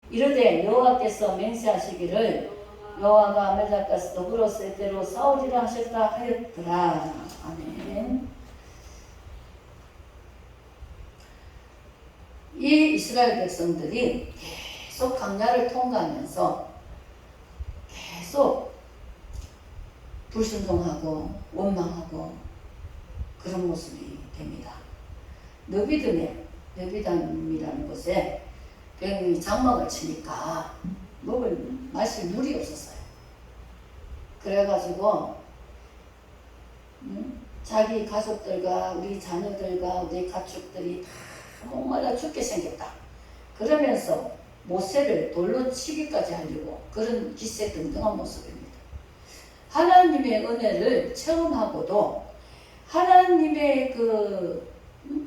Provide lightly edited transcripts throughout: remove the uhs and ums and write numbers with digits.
이르되 여호와께서 맹세하시기를 여호와가 아말렉과 더불어 세대로 싸우리라 하셨다 하였더라. 아멘. 이 이스라엘 백성들이 계속 광야를 통과하면서 계속 불순종하고 원망하고 그런 모습이 됩니다. 너비담이라는 곳에 병이 장막을 치니까 마실 물이 없었어요. 그래가지고 자기 가족들과 우리 자녀들과 우리 가축들이 다 목말라 죽게 생겼다. 그러면서 모세를 돌로 치기까지 하려고 그런 기세등등한 모습입니다. 하나님의 은혜를 체험하고도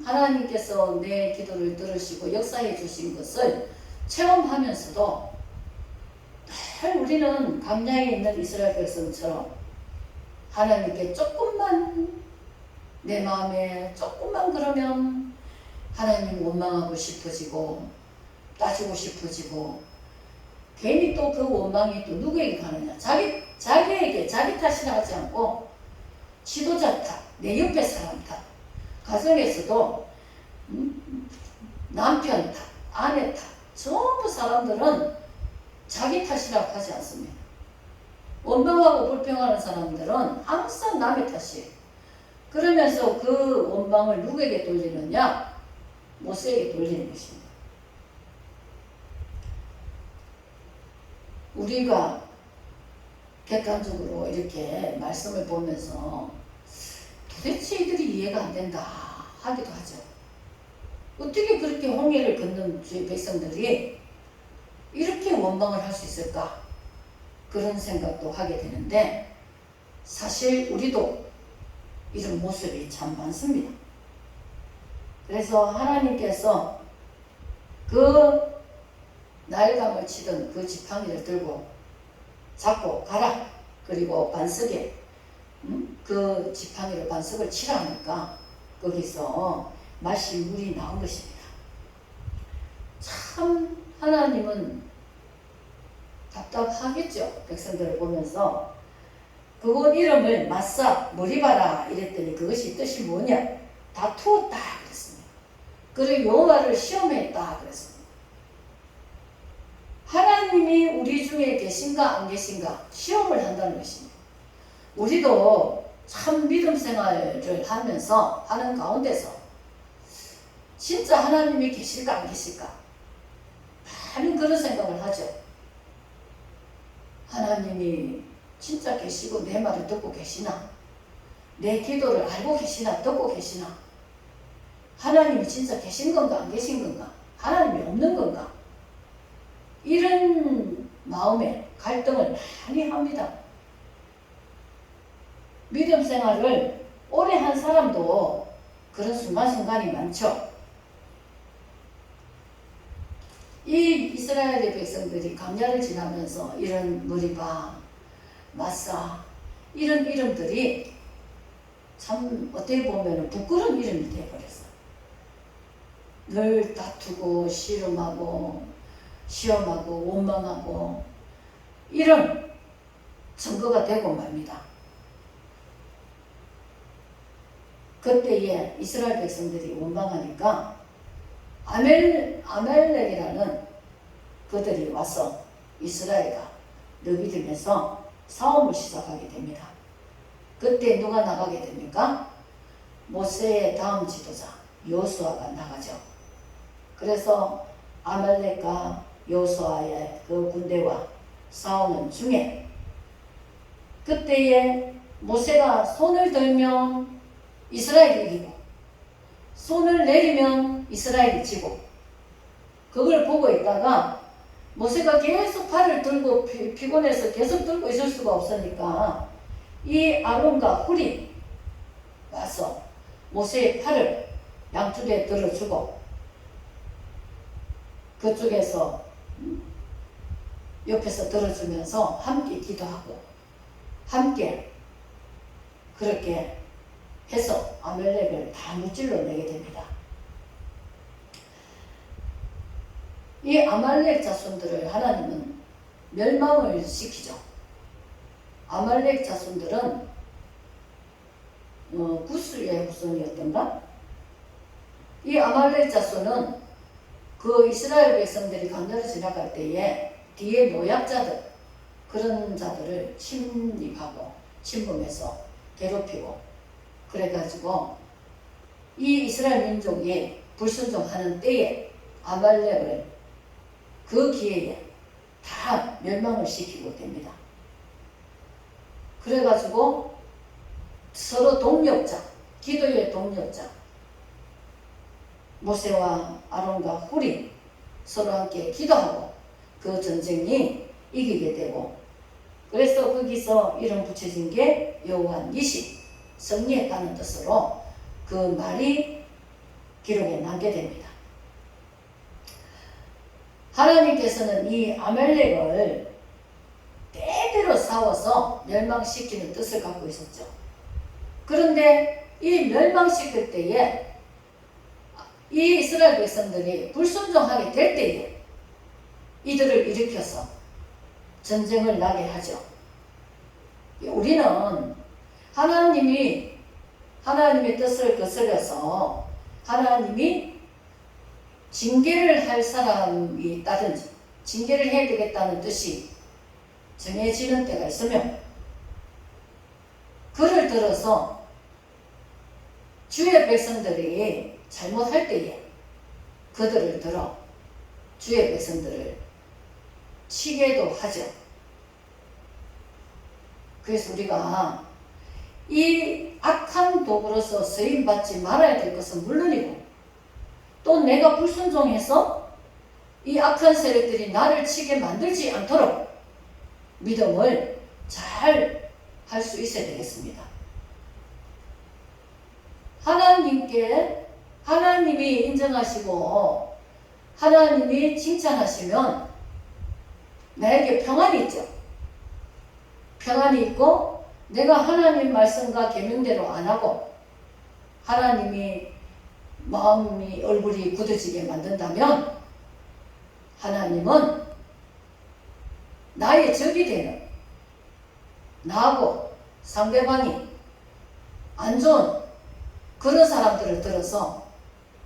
하나님께서 내 기도를 들으시고 역사해 주신 것을 체험하면서도 늘 우리는 광야에 있는 이스라엘 백성처럼 하나님께 조금만 내 마음에 조금만 그러면 하나님 원망하고 싶어지고 따지고 싶어지고 괜히 또 그 원망이 또 누구에게 가느냐 자기에게 자기 탓이라 하지 않고 지도자 탓, 내 옆에 사람 탓, 가정에서도 남편 탓, 아내 탓, 전부 사람들은 자기 탓이라고 하지 않습니다. 원망하고 불평하는 사람들은 항상 남의 탓이에요. 그러면서 그 원망을 누구에게 돌리느냐? 모세에게 돌리는 것입니다. 우리가 객관적으로 이렇게 말씀을 보면서 도대체 이들이 이해가 안 된다 하기도 하죠. 어떻게 그렇게 홍해를 걷는 주의 백성들이 이렇게 원망을 할 수 있을까? 그런 생각도 하게 되는데 사실 우리도 이런 모습이 참 많습니다. 그래서 하나님께서 그 나일강을 치던 그 지팡이를 들고 잡고 가라. 그리고 반석에 그 지팡이를 반석을 치라 하니까 거기서 마실 물이 나온 것입니다. 참 하나님은 답답하겠죠. 백성들을 보면서 그곳 이름을 마사 머리바라 이랬더니 그것이 뜻이 뭐냐? 다투었다 그랬습니다. 그리고 여호와를 시험했다 그랬습니다. 하나님이 우리 중에 계신가 안 계신가 시험을 한다는 것입니다. 우리도 참 믿음 생활을 하면서 하는 가운데서 진짜 하나님이 계실까 안 계실까 많은 그런 생각을 하죠. 하나님이 진짜 계시고 내 말을 듣고 계시나? 내 기도를 알고 계시나? 듣고 계시나? 하나님이 진짜 계신 건가 안 계신 건가? 하나님이 없는 건가? 이런 마음에 갈등을 많이 합니다. 믿음 생활을 오래 한 사람도 그런 순간순간이 많죠. 이 이스라엘의 백성들이 광야를 지나면서 이런 머리바, 마사 이런 이름들이 참 어떻게 보면 부끄러운 이름이 되어버렸어요. 늘 다투고 씨름하고 시험하고 원망하고 이런 증거가 되고 맙니다. 그때에 이스라엘 백성들이 원망하니까 아말렉이라는 그들이 와서 이스라엘과 너비들면서 싸움을 시작하게 됩니다. 그때 누가 나가게 됩니까? 모세의 다음 지도자 여호수아가 나가죠. 그래서 아말렉과 여호수아의 그 군대와 싸우는 중에 그때에 모세가 손을 들면 이스라엘이 이기고 손을 내리면 이스라엘이 지고 그걸 보고 있다가 모세가 계속 팔을 들고 피곤해서 계속 들고 있을 수가 없으니까 이 아론과 훌이 와서 모세의 팔을 양쪽에 들어주고 그쪽에서 옆에서 들어주면서 함께 기도하고 함께 그렇게 해서 아말렉을 다 무찔러 내게 됩니다. 이 아말렉 자손들을 하나님은 멸망을 시키죠. 아말렉 자손들은 구스의 후손이었던가? 이 아말렉 자손은 그 이스라엘 백성들이 강도를 지나갈 때에 뒤에 노약자들, 그런 자들을 침입하고 침범해서 괴롭히고, 그래가지고 이 이스라엘 민족이 불순종하는 때에 아말렉을 그 기회에 다 멸망을 시키고 됩니다. 그래가지고 서로 동력자, 기도의 동력자 모세와 아론과 훌이 서로 함께 기도하고 그 전쟁이 이기게 되고, 그래서 거기서 이름 붙여진 게 여호와 니시, 승리했다는 뜻으로 그 말이 기록에 남게 됩니다. 하나님께서는 이 아말렉을 때때로 싸워서 멸망시키는 뜻을 갖고 있었죠. 그런데 이 멸망시킬 때에 이 이스라엘 백성들이 불순종하게 될 때에 이들을 일으켜서 전쟁을 나게 하죠. 우리는 하나님의 뜻을 거스려서 하나님이 징계를 할 사람이 있다든지 징계를 해야 되겠다는 뜻이 정해지는 때가 있으면 그를 들어서 주의 백성들이 잘못할 때에 그들을 들어 주의 백성들을 치게도 하죠. 그래서 우리가 이 악한 도구로서 쓰임받지 말아야 될 것은 물론이고, 또 내가 불순종해서 이 악한 세력들이 나를 치게 만들지 않도록 믿음을 잘 할 수 있어야 되겠습니다. 하나님이 인정하시고 하나님이 칭찬하시면 나에게 평안이 있죠. 평안이 있고, 내가 하나님 말씀과 계명대로 안 하고 하나님이 마음이 얼굴이 굳어지게 만든다면 하나님은 나의 적이 되는, 나하고 상대방이 안 좋은 그런 사람들을 들어서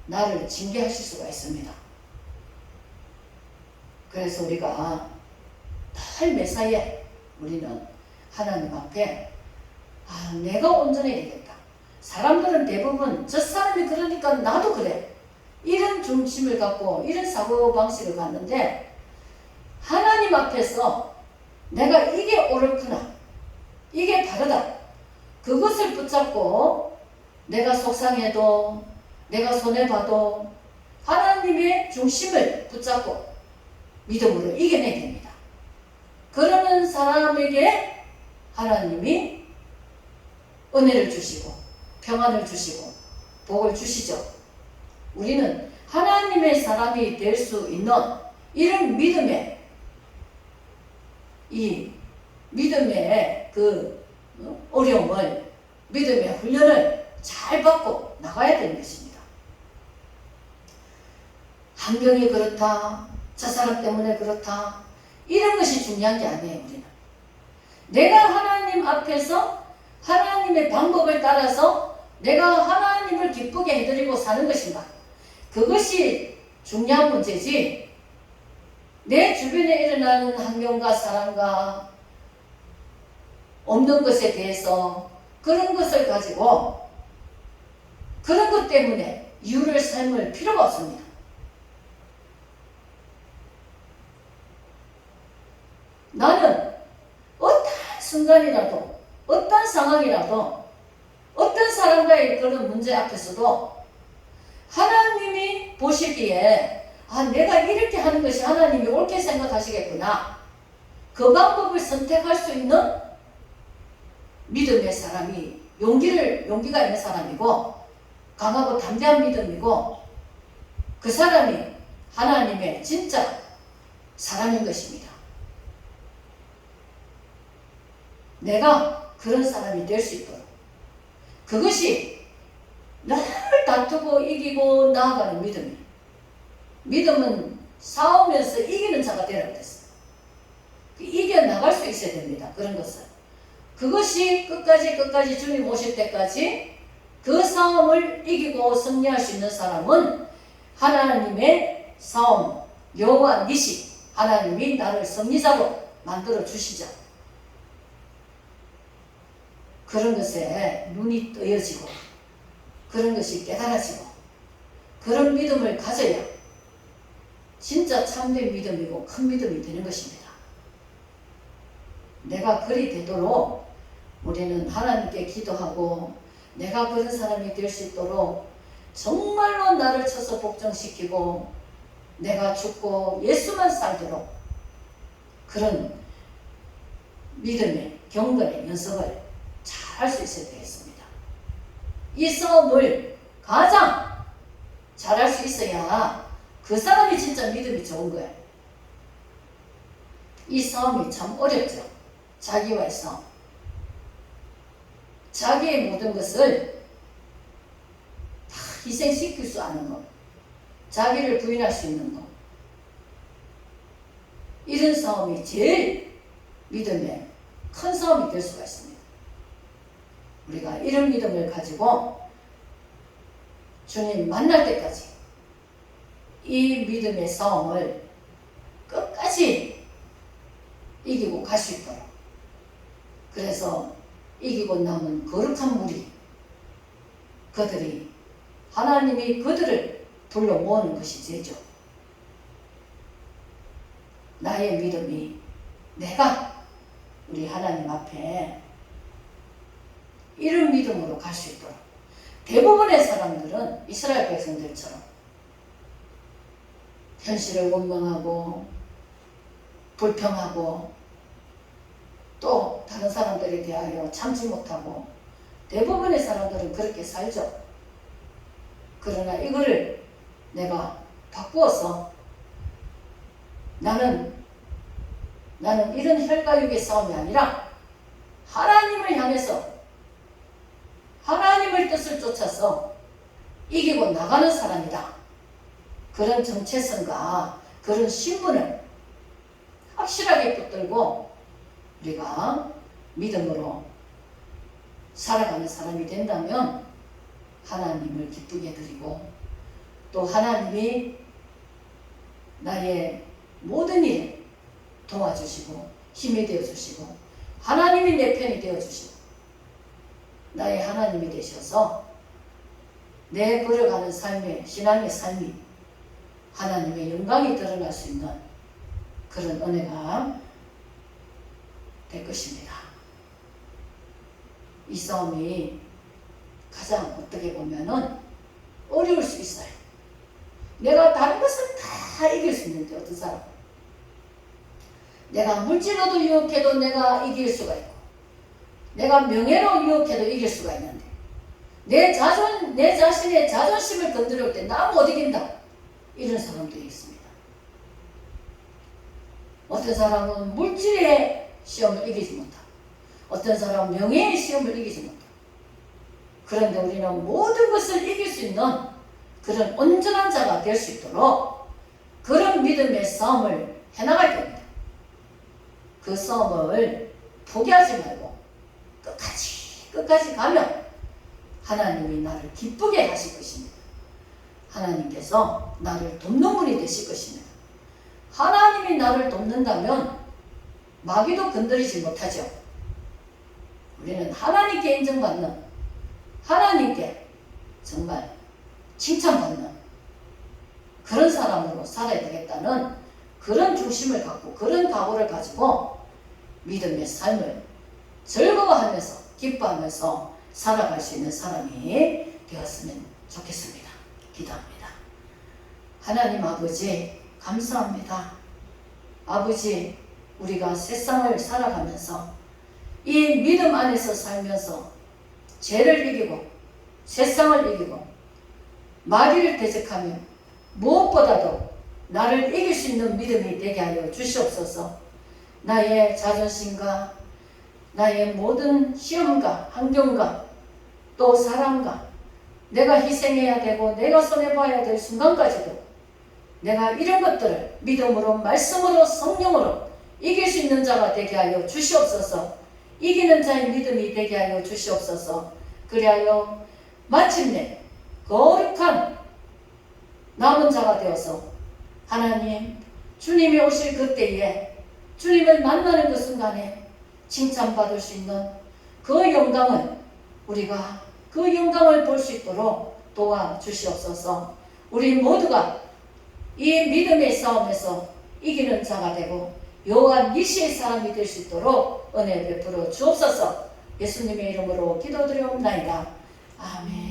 나를 징계하실 수가 있습니다. 그래서 우리가 늘 매사에 우리는 하나님 앞에 내가 온전해야 되겠다. 사람들은 대부분 저 사람이 그러니까 나도 그래, 이런 중심을 갖고 이런 사고방식을 갖는데, 하나님 앞에서 내가 이게 옳구나, 이게 다르다, 그것을 붙잡고 내가 속상해도 내가 손해봐도 하나님의 중심을 붙잡고 믿음으로 이겨내야 됩니다. 그러는 사람에게 하나님이 은혜를 주시고 평안을 주시고 복을 주시죠. 우리는 하나님의 사람이 될 수 있는 이런 믿음의 그 어려움을, 믿음의 훈련을 잘 받고 나가야 되는 것입니다. 환경이 그렇다, 저 사람 때문에 그렇다, 이런 것이 중요한 게 아니에요. 우리는 내가 하나님 앞에서 하나님의 방법을 따라서 내가 하나님을 기쁘게 해드리고 사는 것인가, 그것이 중요한 문제지, 내 주변에 일어나는 환경과 사람과 없는 것에 대해서 그런 것을 가지고 그런 것 때문에 이유를 삼을 필요가 없습니다. 나는 어떤 순간이라도, 어떤 상황이라도, 어떤 사람과의 그런 문제 앞에서도 하나님이 보시기에 내가 이렇게 하는 것이 하나님이 옳게 생각하시겠구나, 그 방법을 선택할 수 있는 믿음의 사람이 용기가 있는 사람이고 강하고 담대한 믿음이고, 그 사람이 하나님의 진짜 사람인 것입니다. 내가 그런 사람이 될 수 있도록, 그것이 늘 다투고 이기고 나아가는 믿음이에요. 믿음은 싸우면서 이기는 자가 되라고 했어요. 이겨나갈 수 있어야 됩니다. 그런 것은. 그것이 끝까지 주님 오실 때까지 그 싸움을 이기고 승리할 수 있는 사람은 하나님의 싸움, 여호와 니시, 하나님이 나를 승리자로 만들어 주시죠. 그런 것에 눈이 뜨여지고 그런 것이 깨달아지고 그런 믿음을 가져야 진짜 참된 믿음이고 큰 믿음이 되는 것입니다. 내가 그리 되도록 우리는 하나님께 기도하고 내가 그런 사람이 될 수 있도록 정말로 나를 쳐서 복종시키고 내가 죽고 예수만 살도록 그런 믿음의 경건의 연습을 잘 할 수 있어야 되겠습니다. 이 싸움을 가장 잘 할 수 있어야 그 사람이 진짜 믿음이 좋은 거예요. 이 싸움이 참 어렵죠. 자기와의 싸움. 자기의 모든 것을 다 희생시킬 수 있는 것. 자기를 부인할 수 있는 것. 이런 싸움이 제일 믿음의 큰 싸움이 될 수가 있습니다. 우리가 이런 믿음을 가지고 주님 만날 때까지 이 믿음의 싸움을 끝까지 이기고 갈 수 있도록, 그래서 이기고 남은 거룩한 무리, 그들이 하나님이 그들을 불러 모으는 것이 죄죠. 나의 믿음이 내가 우리 하나님 앞에 이런 믿음으로 갈 수 있도록. 대부분의 사람들은 이스라엘 백성들처럼 현실을 원망하고 불평하고 또 다른 사람들에 대하여 참지 못하고, 대부분의 사람들은 그렇게 살죠. 그러나 이거를 내가 바꾸어서 나는 이런 혈과 육의 싸움이 아니라 하나님을 향해서 하나님의 뜻을 쫓아서 이기고 나가는 사람이다. 그런 정체성과 그런 신분을 확실하게 붙들고 우리가 믿음으로 살아가는 사람이 된다면 하나님을 기쁘게 드리고, 또 하나님이 나의 모든 일에 도와주시고 힘이 되어주시고 하나님이 내 편이 되어주시고 나의 하나님이 되셔서 내 걸어가는 삶의 신앙의 삶이 하나님의 영광이 드러날 수 있는 그런 은혜가 될 것입니다. 이 싸움이 가장 어떻게 보면은 어려울 수 있어요. 내가 다른 것은 다 이길 수 있는데 어떤 사람은 내가 물질로도 유혹해도 내가 이길 수가 있고, 내가 명예로 유혹해도 이길 수가 있는데 내 자신의 자존심을 건드릴 때 나 못 이긴다. 이런 사람들이 있습니다. 어떤 사람은 물질의 시험을 이기지 못하고 어떤 사람은 명예의 시험을 이기지 못하고, 그런데 우리는 모든 것을 이길 수 있는 그런 온전한 자가 될 수 있도록 그런 믿음의 싸움을 해나갈 겁니다. 그 싸움을 포기하지 말고 끝까지 가면 하나님이 나를 기쁘게 하실 것입니다. 하나님께서 나를 돕는 분이 되실 것입니다. 하나님이 나를 돕는다면 마귀도 건드리지 못하죠. 우리는 하나님께 인정받는, 하나님께 정말 칭찬받는 그런 사람으로 살아야 되겠다는 그런 중심을 갖고 그런 각오를 가지고 믿음의 삶을 즐거워하면서 기뻐하면서 살아갈 수 있는 사람이 되었으면 좋겠습니다. 기도합니다. 하나님 아버지 감사합니다. 아버지, 우리가 세상을 살아가면서 이 믿음 안에서 살면서 죄를 이기고 세상을 이기고 마귀를 대적하며 무엇보다도 나를 이길 수 있는 믿음이 되게 하여 주시옵소서. 나의 자존심과 나의 모든 시험과 환경과 또 사람과 내가 희생해야 되고 내가 손해봐야 될 순간까지도 내가 이런 것들을 믿음으로 말씀으로 성령으로 이길 수 있는 자가 되게 하여 주시옵소서. 이기는 자의 믿음이 되게 하여 주시옵소서. 그리하여 마침내 거룩한 남은 자가 되어서 하나님 주님이 오실 그때에 주님을 만나는 그 순간에 칭찬받을 수 있는 그 영광을 우리가 그 영광을 볼 수 있도록 도와주시옵소서. 우리 모두가 이 믿음의 싸움에서 이기는 자가 되고 요한 이시의 사람이 될 수 있도록 은혜 베풀어 주옵소서. 예수님의 이름으로 기도드리옵나이다. 아멘.